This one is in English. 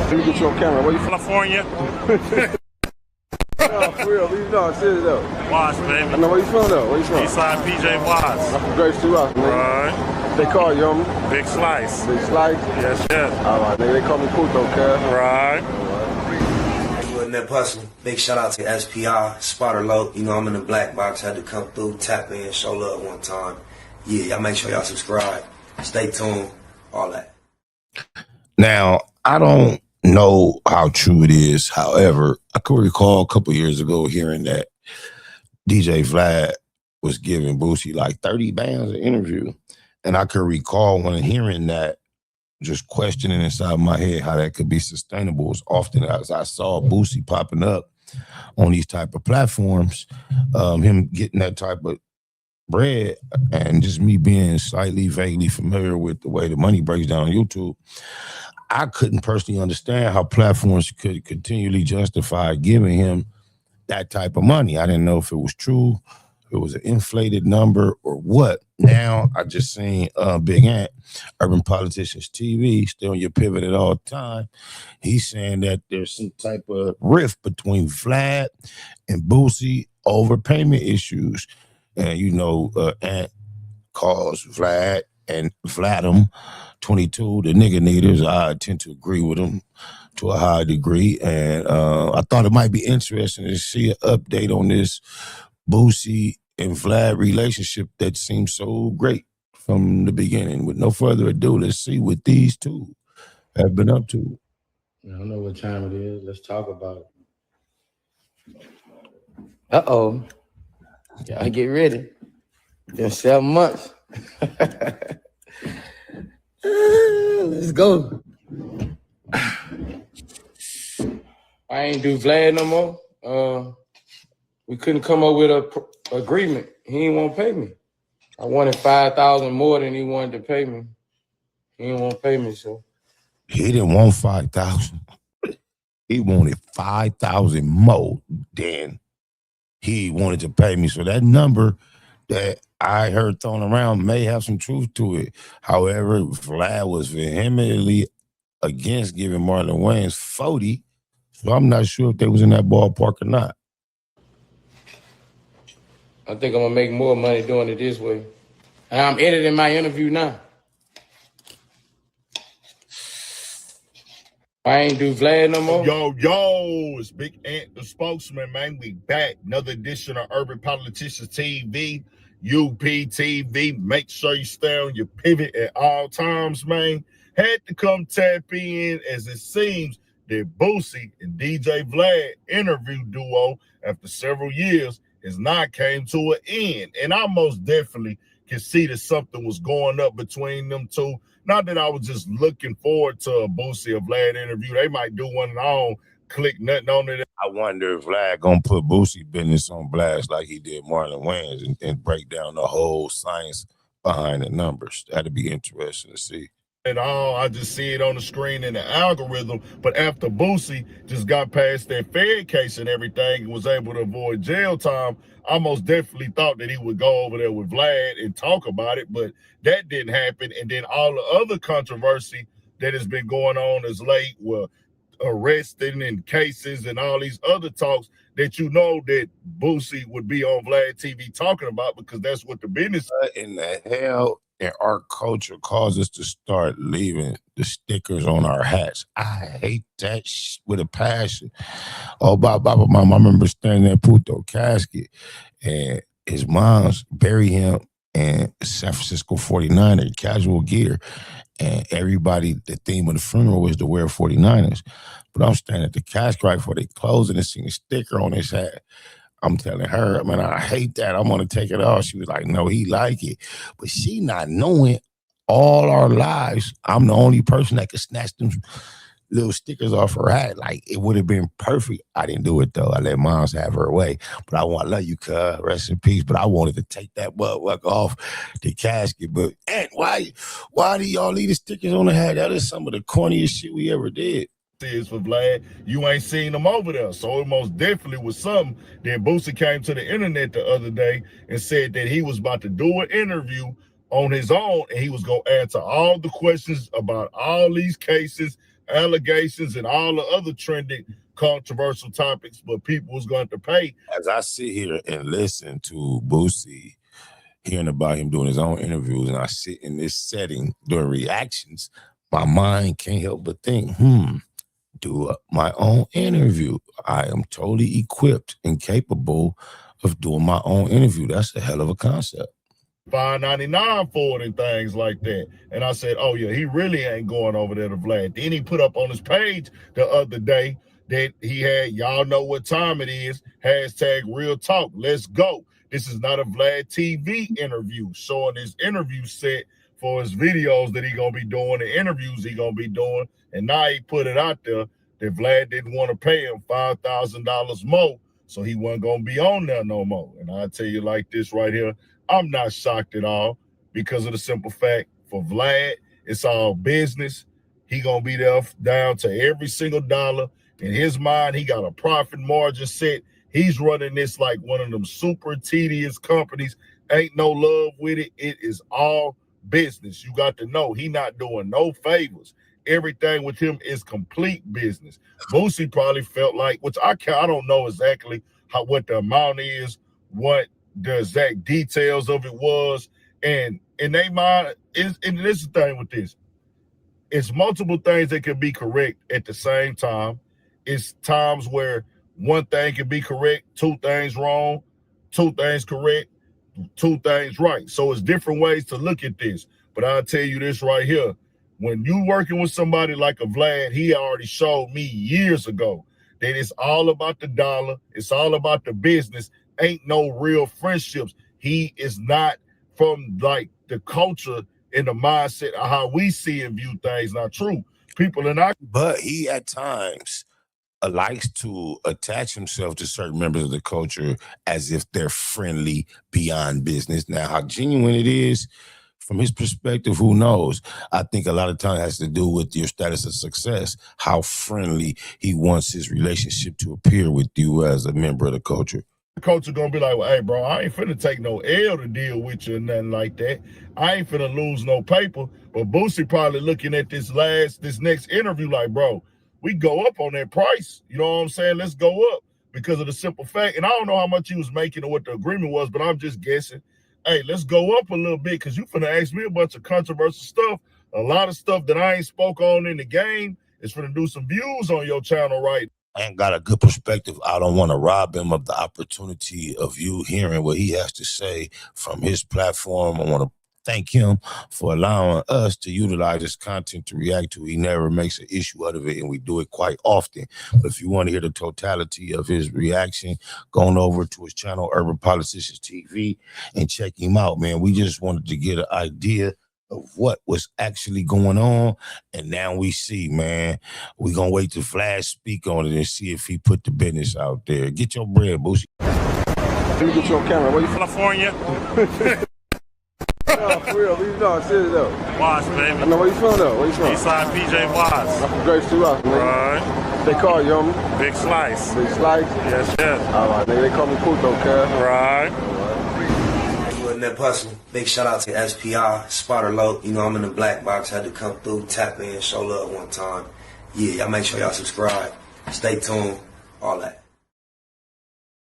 Let me get you on camera. Where you from? California. No, for real. No, serious though. Watts, baby. I know where you from though. Where you from? Eastside PJ Watts. I'm from Grace 2 Rock, nigga. Right. They call you, homie? Big Slice. Big Slice? Yes, yes. All right, nigga. They call me Puto, cuz. Right. That person. Big shout out to SPI, Spotter Low. You know I'm in the black box. Had to come through, tap in, show love one time. Yeah, y'all make sure y'all subscribe. Stay tuned. All that. Now, I don't know how true it is. However, I could recall a couple years ago hearing that DJ Vlad was giving Boosie like 30 bands an interview. And I could recall when hearing that, just questioning inside my head how that could be sustainable as often as I saw Boosie popping up on these type of platforms, him getting that type of bread, and just me being slightly vaguely familiar with the way the money breaks down on YouTube, I couldn't personally understand how platforms could continually justify giving him that type of money. I didn't know if it was true, if it was an inflated number or what. Now I just seen Big Ant, Urban Politicians TV, still on your pivot at all time. He's saying that there's some type of rift between Vlad and Boosie over payment issues. And you know, Ant calls Vlad and Vladum 22 the nigga needers. I tend to agree with him to a high degree. And I thought it might be interesting to see an update on this Boosie and Vlad relationship that seems so great from the beginning. With no further ado, let's see what these two have been up to. I don't know what time it is. Let's talk about it. Uh-oh. Y'all get ready. Been 7 months. Let's go. I ain't do Vlad no more. We couldn't come up with a agreement. He ain't want to pay me. I wanted $5,000 more than he wanted to pay me. He didn't want to pay me, so. He didn't want 5,000. He wanted 5,000 more than he wanted to pay me. So that number that I heard thrown around may have some truth to it. However, Vlad was vehemently against giving Marlon Wayans 40. So I'm not sure if they was in that ballpark or not. I think I'm going to make more money doing it this way. And I'm editing my interview now. I ain't do Vlad no more. Yo, it's Big Ant, the spokesman, man. We back. Another edition of Urban Politicians TV, UPTV. Make sure you stay on your pivot at all times, man. Had to come tap in, as it seems that Boosie and DJ Vlad interview duo after several years has not came to an end. And I most definitely can see that something was going up between them two. Not that I was just looking forward to a Boosie or Vlad interview. They might do one and I don't click nothing on it. I wonder if Vlad gonna put Boosie business on blast like he did Marlon Wayans and break down the whole science behind the numbers. That'd be interesting to see. At all. I just see it on the screen in the algorithm. But after Boosie just got past that Fed case and everything and was able to avoid jail time, I most definitely thought that he would go over there with Vlad and talk about it, but that didn't happen. And then all the other controversy that has been going on as late were arresting and cases and all these other talks that you know that Boosie would be on Vlad TV talking about, because that's what the business. What in the hell in our culture caused us to start leaving the stickers on our hats? I hate that with a passion. Oh, mom, I remember standing at Puto casket and his mom's bury him in San Francisco 49er casual gear. And everybody, the theme of the funeral was to wear 49ers. But I'm standing at the casket right before they close and seeing a sticker on his hat. I'm telling her, man, I hate that. I'm going to take it off. She was like, no, he like it. But she not knowing all our lives, I'm the only person that could snatch them little stickers off her hat. Like, it would have been perfect. I didn't do it, though. I let moms have her way. But I love you, cuz. Rest in peace. But I wanted to take that motherfucker off the casket. But, Aunt, why do y'all leave the stickers on the hat? That is some of the corniest shit we ever did. Is for Vlad, you ain't seen him over there. So it most definitely was something. Then Boosie came to the internet the other day and said that he was about to do an interview on his own and he was going to answer all the questions about all these cases allegations and all the other trending controversial topics, but people was going to pay. As I sit here and listen to Boosie, hearing about him doing his own interviews, and I sit in this setting doing reactions, my mind can't help but think, do my own interview. I am totally equipped and capable of doing my own interview. That's a hell of a concept. $5.99 for it and things like that. And I said, oh yeah, he really ain't going over there to Vlad. Then he put up on his page the other day that he had, y'all know what time it is, hashtag real talk, let's go. This is not a Vlad TV interview, showing his interview set for his videos that he gonna be doing, the interviews he gonna be doing. And now he put it out there that Vlad didn't want to pay him $5,000 more, so he wasn't gonna be on there no more. And I tell you like this right here, I'm not shocked at all, because of the simple fact, for Vlad, it's all business. He gonna be there down to every single dollar. In his mind, he got a profit margin set. He's running this like one of them super tedious companies. Ain't no love with it. It is all business. You got to know he not doing no favors. Everything with him is complete business. Boosie probably felt like, which I don't know exactly what the amount is, what the exact details of it was, and in their mind, and this is the thing with this, it's multiple things that can be correct at the same time. It's times where one thing can be correct, two things wrong, two things correct, two things right. So it's different ways to look at this. But I'll tell you this right here. When you working with somebody like a Vlad, he already showed me years ago that it's all about the dollar. It's all about the business. Ain't no real friendships. He is not from like the culture and the mindset of how we see and view things. Not true. People are not. But he at times likes to attach himself to certain members of the culture as if they're friendly beyond business. Now, how genuine it is, from his perspective, who knows? I think a lot of times has to do with your status of success, how friendly he wants his relationship to appear with you as a member of the culture. The coach is gonna be like, well, hey, bro, I ain't finna take no L to deal with you or nothing like that. I ain't finna lose no paper. But Boosie probably looking at this next interview like, bro, we go up on that price. You know what I'm saying? Let's go up, because of the simple fact. And I don't know how much he was making or what the agreement was, but I'm just guessing. Hey, let's go up a little bit, because you finna ask me a bunch of controversial stuff. A lot of stuff that I ain't spoke on in the game is finna do some views on your channel right. I ain't got a good perspective. I don't want to rob him of the opportunity of you hearing what he has to say from his platform. I want to thank him for allowing us to utilize his content to react to. He never makes an issue out of it, and we do it quite often. But if you want to hear the totality of his reaction, go on over to his channel, Urban Politicians TV, and check him out, man. We just wanted to get an idea of what was actually going on, and now we see, man. We're gonna wait till Flash speak on it and see if he put the business out there. Get your bread, Boosie. Let me get you on camera. Where you from? California. No, for real. Leave it on. Serious though. Watts, baby. I know where you from though. Where you from? Eastside PJ Watts. I'm from Grace 2 Rock, nigga. Right. They call you, homie. Big Slice. Big Slice. Yes, yes. All right, nigga. They call me Puto, cuz. Right. Wasn't that puzzle. Big shout out to SPI, Spotter Low. You know, I'm in the black box. Had to come through, tap in, show love one time. Yeah, y'all make sure y'all subscribe. Stay tuned. All that.